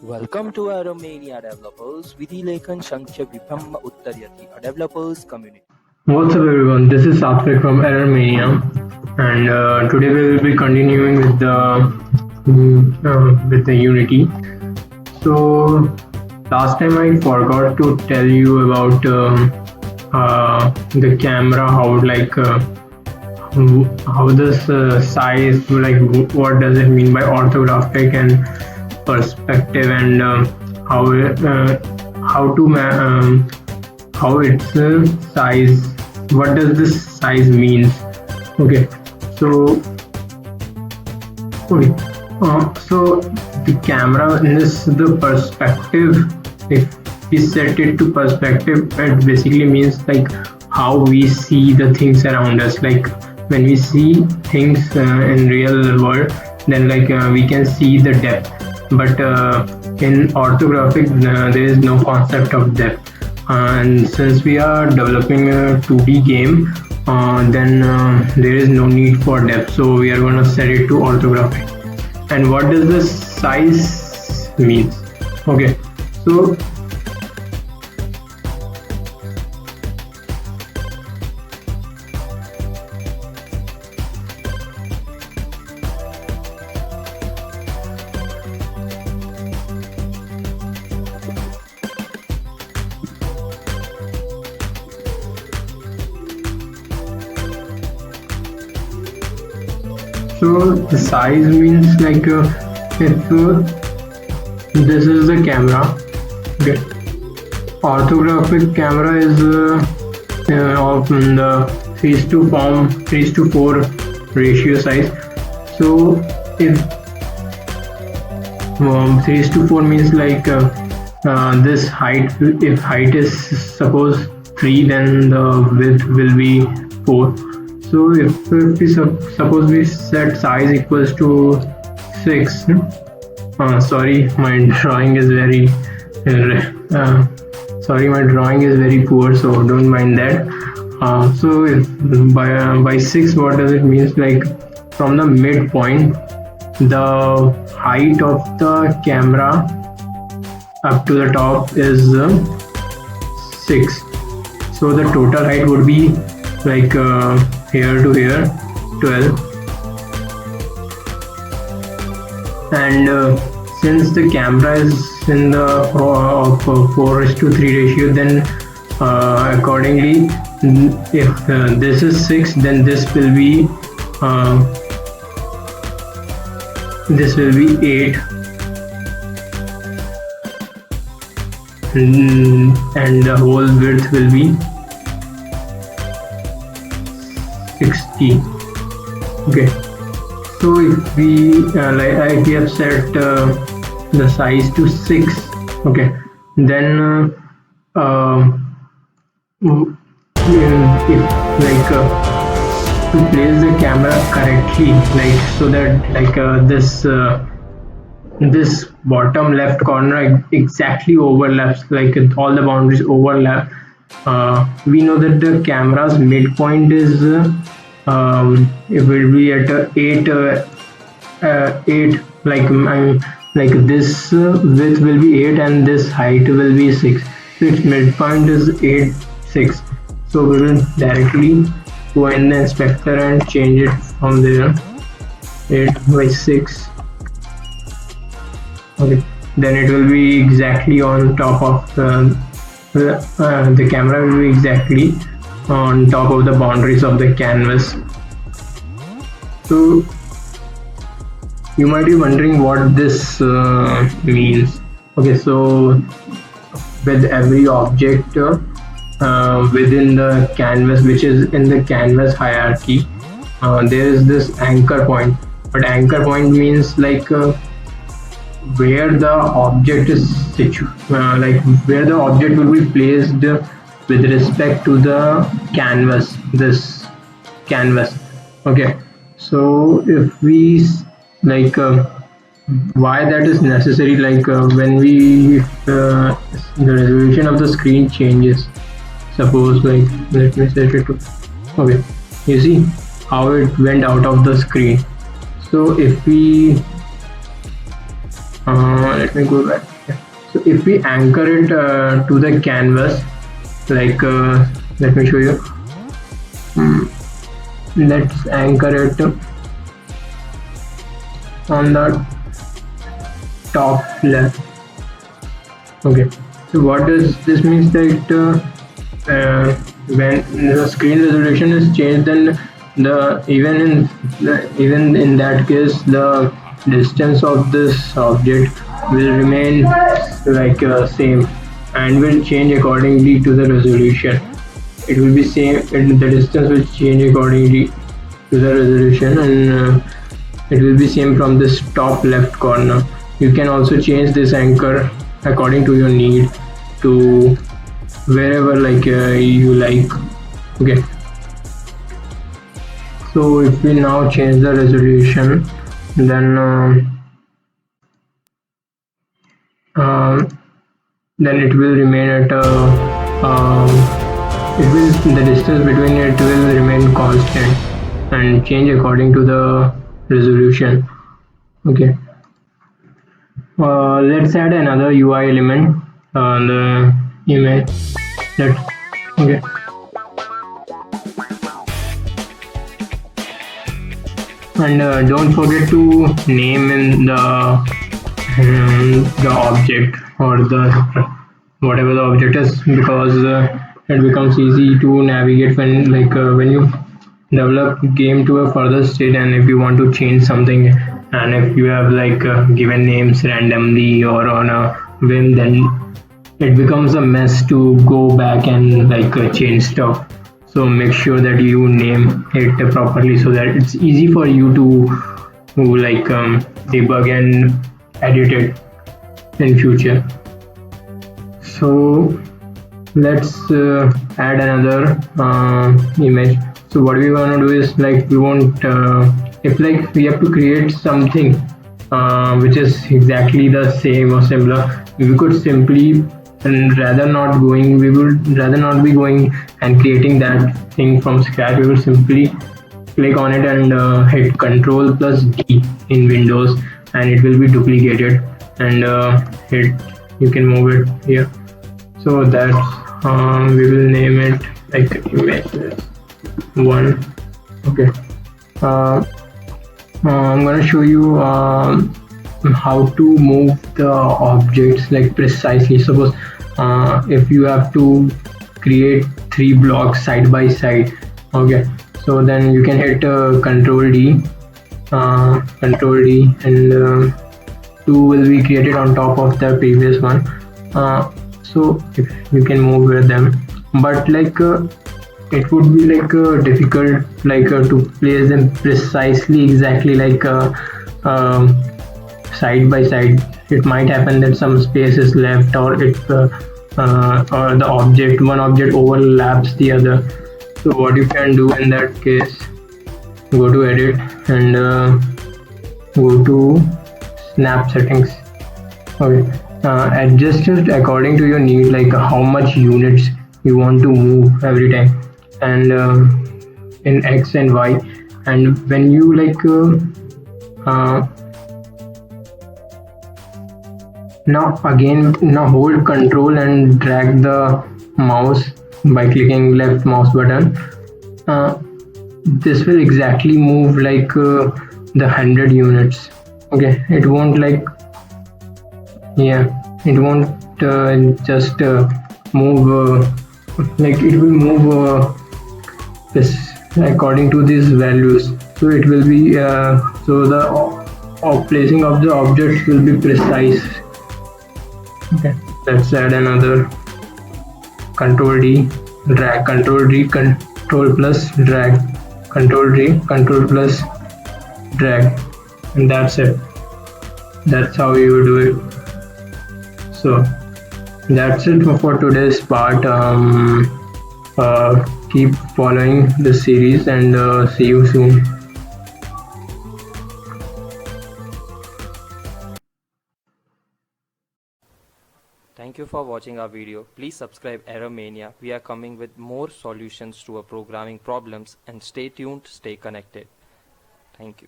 Welcome to errormania developers Vidhilekan Sankhya Vibhamma Uttaryati, a developers community. What's up everyone, this is Satvik from errormania, and today we will be continuing with the Unity. So last time I forgot to tell you about the camera, how this size, what does it mean by orthographic and perspective, and how to how its size, what does this size means. Okay, so okay, so the camera in this, the perspective, if we set it to perspective, it basically means like how we see the things around us. Like when we see things in real world, then we can see the depth, but in orthographic there is no concept of depth. And since we are developing a 2D game, then there is no need for depth, so we are going to set it to orthographic. And what does the size mean? Okay, so the size means if this is the camera. Okay, orthographic camera is of the 3:4 ratio size. So if 3:4 means this height, if height is suppose 3, then the width will be 4. So if we suppose we set size equals to 6, sorry, my drawing is very poor, so don't mind that. So if by 6, what does it means? Like from the midpoint, the height of the camera up to the top is 6. So the total height would be here to here 12. And since the camera is in the of 4:3 ratio, then accordingly, if this is 6, then this will be 8, and the whole width will be 60. Okay, so if we we have set the size to 6, okay, then if to place the camera correctly, so that this bottom left corner exactly overlaps, all the boundaries overlap. We know that the camera's midpoint is it will be at 8, this width will be 8 and this height will be 6, so its midpoint is 8, 6. So we will directly go in the inspector and change it from there, 8 by 6. Okay, then it will be exactly on top of the camera will be exactly on top of the boundaries of the canvas. So you might be wondering what this means. Okay, so with every object within the canvas, which is in the canvas hierarchy, there is this anchor point. But anchor point means where the object is situated, where the object will be placed with respect to the canvas, this canvas. Okay, so if we why that is necessary, when we the resolution of the screen changes, suppose let me set it to, okay, you see how it went out of the screen. So if we Let me go back. So if we anchor it to the canvas, like let me show you. Let's anchor it on the top left. Okay. So what does this means that when the screen resolution is changed, then even in that case the distance of this object will remain like same and will change accordingly to the resolution. It will be same, and the distance will change accordingly to the resolution, and it will be same from this top left corner. You can also change this anchor according to your need to wherever you like. Okay, so if we now change the resolution, then uh, then it will remain at um, it will the distance between it will remain constant and change according to the resolution. Okay, let's add another UI element on the image. Let's okay. And don't forget to name in the object or the whatever the object is, because it becomes easy to navigate when you develop game to a further state, and if you want to change something, and if you have given names randomly or on a whim, then it becomes a mess to go back and change stuff. So make sure that you name it properly so that it's easy for you to debug and edit it in future. So let's add another image. So what we want to do is we want if we have to create something which is exactly the same or similar, we could simply, and we would rather not be going and creating that thing from scratch. We will simply click on it and hit Control plus D in Windows, and it will be duplicated, and you can move it here. So that we will name it image 1. Okay. I'm gonna show you how to move the objects precisely. Suppose if you have to create 3 blocks side by side. Okay, so then you can hit Control D, and 2 will be created on top of the previous one. So if you can move with them, but it would be difficult to place them precisely exactly side by side. It might happen that some space is left, or or the one object overlaps the other. So what you can do in that case, go to edit and go to snap settings. Okay, adjust it according to your need, how much units you want to move every time, and in X and Y. And when you now hold Control and drag the mouse by clicking left mouse button. This will exactly move the 100 units. Okay, it won't it won't just move it will move this according to these values. So it will be so the placing of the objects will be precise. Okay, let's add another Control D, drag, Control D, Control plus drag, Control D, Control plus drag, and that's it. That's how you do it. So that's it for today's part. Keep following the series, and see you soon. Thank you for watching our video. Please subscribe Errormania. We are coming with more solutions to our programming problems, and stay tuned, stay connected. Thank you.